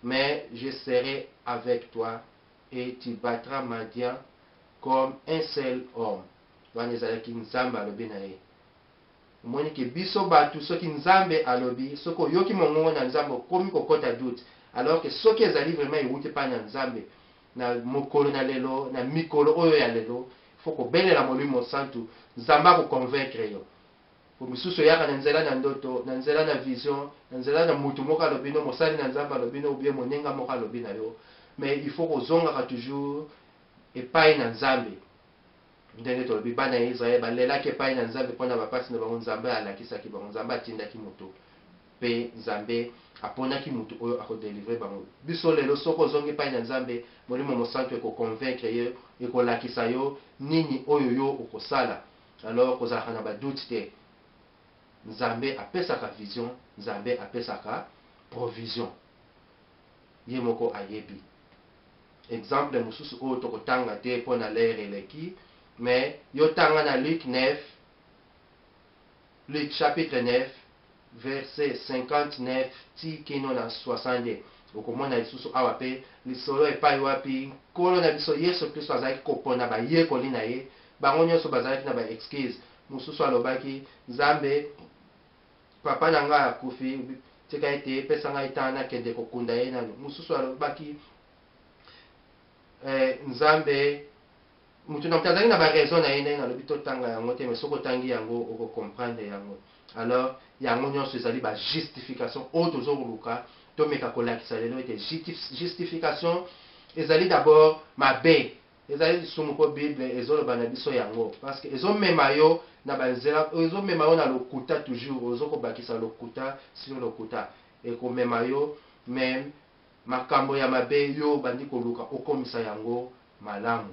mais je serai avec toi, et tu battras Madian comme un seul homme. wana ezalaki nzambe alobi na ye. Omoni ke biso bato soki nzambe alobi, soki oyoki mongongo na nzambe okomi kokota doute, alors que soki ezali vraiment ewuti epai na nzambe na mokolo na lelo na mikolo oyo ya lelo, faut kobelela molimo santu nzambe akoconvaincre yo. Po misusu oyaka na nzela na ndoto, na nzela na vision, na nzela na mutu moko alobi no, mosali na nzambe alobi no, ubie monenga moko alobi na yo, mais il faut kozongaka toujours epai na nzambe. Ndenge tolobi bana ya Israel balelaki epai na nzambe mpona bapasi na bango, nzambe alakisaki bango, nzambe atindaki moto mpe nzambe aponaki moto oyo akodelivre bango. Biso lelo soko ozongi epai na nzambe, molimo mosantu ekoconvaincre yo, ekolakisa yo nini oyo yo okosala. Alors kozalaka na badoute te. Nzambe apesaka vision, nzambe apesaka provision, ye moko ayebi. Exemple mosusu oyo tokotanga te mpona lere eleki, mais yo tanga na Luc 9, Luc chapitre 9, verset 59 ti kino na 62. Okomona lisusu awa pe lisolo epai wapi nkolo na biso Yesu Kristo azalaki kopona bayekoli na ye, bango nyonso bazalaki na ba excuse. Mosusu alobaki nzambe papa na ngai akufi, tika ete pesa ngai ntango nakende kokunda ye nanu. Mosusu alobaki nzambe mutu na mutu azalaki na baraison na ye ndenge nalobi totanga yango te, mais soki otangi yango okocomprendre yango. Alors yango nyonso ezali bajustification oyo tozoluka tomeka kolakisa lelo ete justification ezali d'abord mabe, ezali lisumu mpo bible ezoloba na biso yango, parce que ezomema yo na banzela, ezomema yo na lokuta, toujours ozokobakisa lokuta sur lokuta, ekomema yo même makambo ya mabe yo bandi koluka okomisa yango malamu.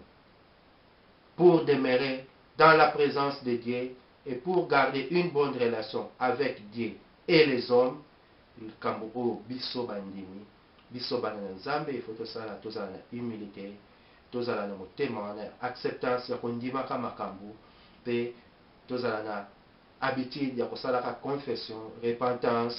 Pour demeurer dans la présence de Dieu et pour garder une bonne relation avec Dieu et les hommes, likambo oyo biso bandimi, biso bana na nzambe, il faut tozala na humilité, tozala na motema wana acceptance ya kondimaka makambo, mpe tozala na habitude ya kosalaka confession, repentance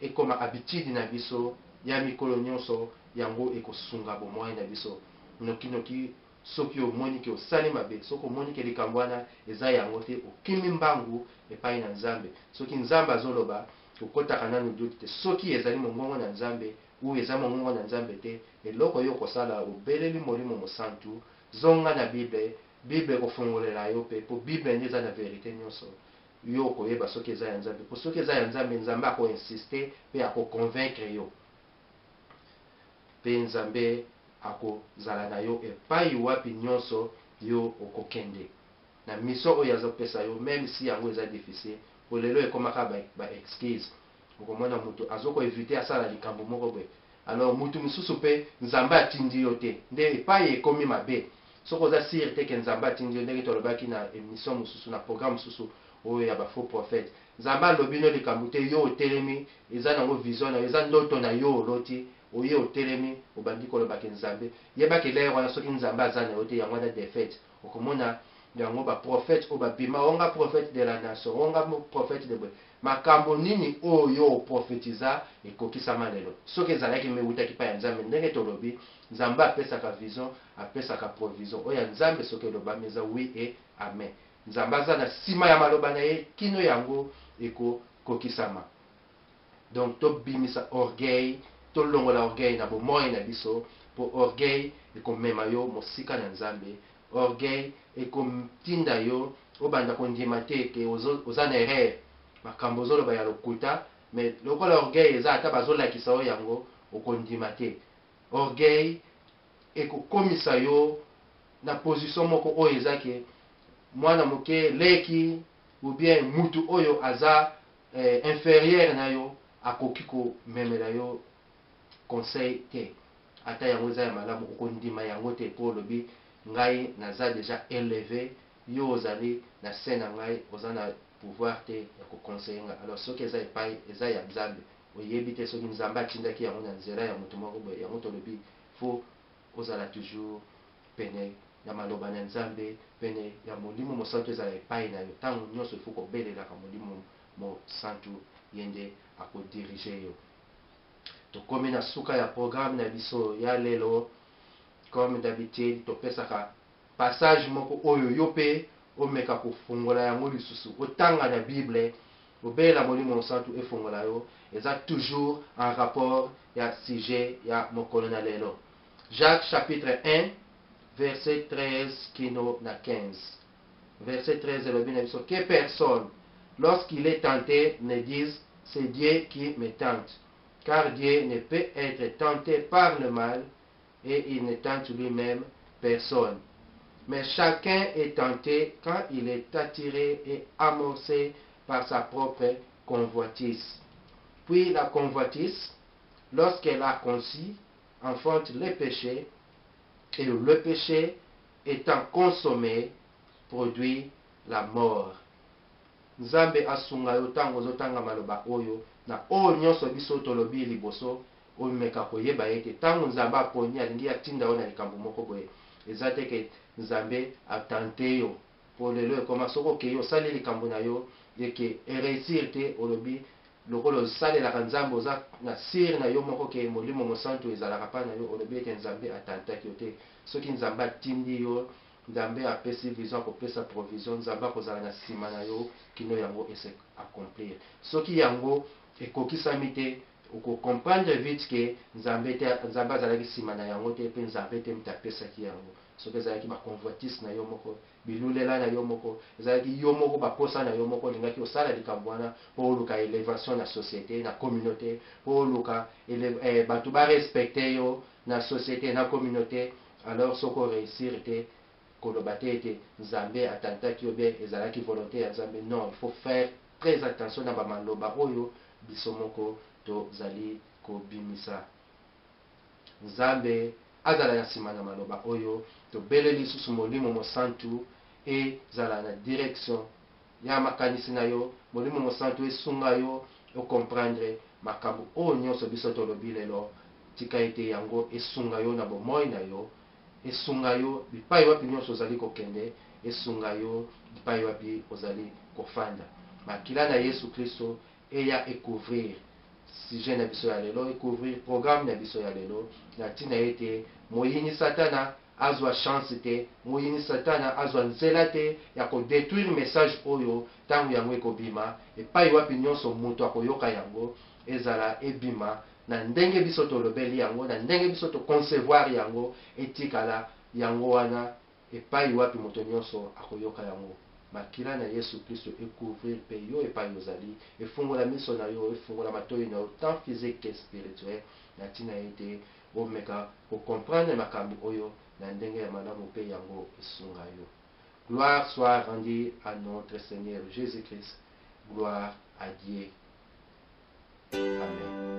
ekoma habitude na biso ya mikolo nyonso, yango ekosunga bomoi na biso. Noki soki omoni ke osali mabe, soki omoni ke likambo wana eza yango te, okimi mbangu epai na nzambe. Soki nzambe azoloba okotaka nanu doute te, soki ezali mongongo na nzambe ou eza mongongo na nzambe te, eloko yo kosala obeleli molimo mosantu, zonga na bible, bible ekofongolela yo pe, po bible nde eza na verite nyonso. Yo koyeba soki eza ya nzambe, po soki eza ya nzambe, nzambe akoinsiste pe akoconvaincre yo, pe nzambe akozala na yo epai wapi nyonso yo okokende na mission oyo azopesa yo, même si yango eza difficile. Po lelo ekomaka ba excuse, okomona mutu azokoevite asala likambo moko boye, alors mutu mosusu mpe nzambe atindi yo te, nde epai ekomi mabe. Soki oza sire te ke nzambe atindi yo, ndenge tolobaki na émission mosusu, na programme mosusu oyo ya bafaux prophète, nzambe alobi no likambo te, yo otelemi, eza nango vision na yo, eza ndoto na yo oloti, oye otelemi obandi kolobaki nzambe, yebaki lere wana soki nzambe aza na yo te, yango wana défaite. Okomona yango baprophète oyo babima, onga prophète de la nation, onga prophète de boye, makambo nini oyo oprofetiza ekokisama lelo, soki ezalaki meutaki pa ya nzambe. Ndenge tolobi nzambe apesaka vision, apesaka provision, oyo ya nzambe soki elobami eza oui et amen. Nzambe aza na nsima ya maloba na ye kino yango ekokokisama. Donc tobimisa orgueil, tolongola orgueil na bomoi na biso, po orgueil ekomema yo mosika na nzambe. Orgueil ekotinda yo obanda kondima te ke oza na erreur, makambo ozoloba ya lokuta, mais lokola orgueil eza ata bazolakisa yo yango okondima te. Orgueil ekokomisa yo na position moko oyo eza ke mwana moke leki ou bien mutu oyo aza inférieur na yo akoki komemela yo conseil te, ata yango eza ya malamu okondima yango te, po olobi ngai naza déjà élevé, yo ozali na se na ngai, oza na pouvoir te ya koconseille nga. Alors soki eza epai eza ya nzambe, oyebi te soki nzambe atindaki yango na nzela ya moto moko boye, yango tolobi fo ozala toujours pene ya maloba na nzambe, pene ya molimo mosantu ezala epai na yo, ntango nyonso ifo kobelelaka molimo mosantu ye nde akodirige yo. Tokomi na suka ya programme na biso ya lelo. Comme d'habitude topesaka passage moko oyo yo pe omeka kofungola yango lisusu otanga na Bible obela molimo mosantu efungola yo eza toujours en rapport ya sujet ya mokolo na lelo. Jacques chapitre 1 verset 13 kino na 15. Verset 13 elobi na biso que personne lorsqu'il est tenté ne dise c'est Dieu qui me tente, car Dieu ne peut être tenté par le mal et il ne tente lui-même personne. Mais chacun est tenté quand il est attiré et amorcé par sa propre convoitise. Puis la convoitise, lorsqu'elle a conçu, enfante le péché, et le péché étant consommé, produit la mort. Nzambe asunga yo tango zotanga maloba oyo na oyo nyonso biso tolobi liboso omeka koyeba ete tango Nzambe aponi alingi atinda yo na likambo moko boye eza te ke Nzambe atante yo po lelo ekoma soko ke yo osali likambo na yo yeke ereusir te olobi lokolo osalelaka Nzambe oza na sire na yo moko ke molimo mosantu ezalaka pa na yo olobi ete Nzambe atantaki yo te. Soki Nzambe atindi yo, Nzambe apesi vision kopesa provision, Nzambe akozala na nsima na yo kino yango ese accomplir. Soki yango ekokisami te okocomprendre vite ke Nzambe azalaki nsima na yango te mpe Nzambe te moto apesaki yango. Soki ezalaki baconvoitise na yo moko, bilulela na yo moko, ezalaki yo moko baposa na yo moko olingaki osala likambo wana mpo oluka élévation na société na communauté, mpo oluka bato barespecte yo na société na communauté, alors soki oréussir te koloba te ete Nzambe atantaki yo bien ezalaki volonté ya Nzambe. Non, il faut faire très attention na bamaloba oyo biso moko tozali kobimisa. Nzambe azala na nsima na maloba oyo tobele lisusu molimo mosantu ezala na direction ya makanisi na yo, molimo mosantu esunga yo okomprendre makambo oyo nyonso biso tolobi lelo. Tika ete yango esunga yo na bomoi na yo, esunga yo bipai wapi nyonso ozali kokende, esunga yo bipai wapi ozali kofanda. Makila na Yesu Kristo eya ekouvrir sujet na biso ya lelo, ekouvrir programme na biso ya lelo na ntina ete moyini satana azwa chance te, moyini satana azwa nzela te ya kodétruire message oyo ntango yango ekobima epai wapi nyonso moto akoyoka yango ezala ebima na ndenge biso tolobeli yango, na ndenge biso toconcevoir yango, etikala yango wana epai wapi moto nyonso akoyoka yango. Makila na Yesu Kristo ekouvrir pe yo epai ozali, efungola miso na yo, efungola matoi na yo tant physique que spirituel na ntina ete omeka kocomprendre makambo oyo na ndenge ya malamu pe yango esunga yo. Gloire soit rendue à notre Seigneur Jésus-Christ. Gloire à Dieu. Amen.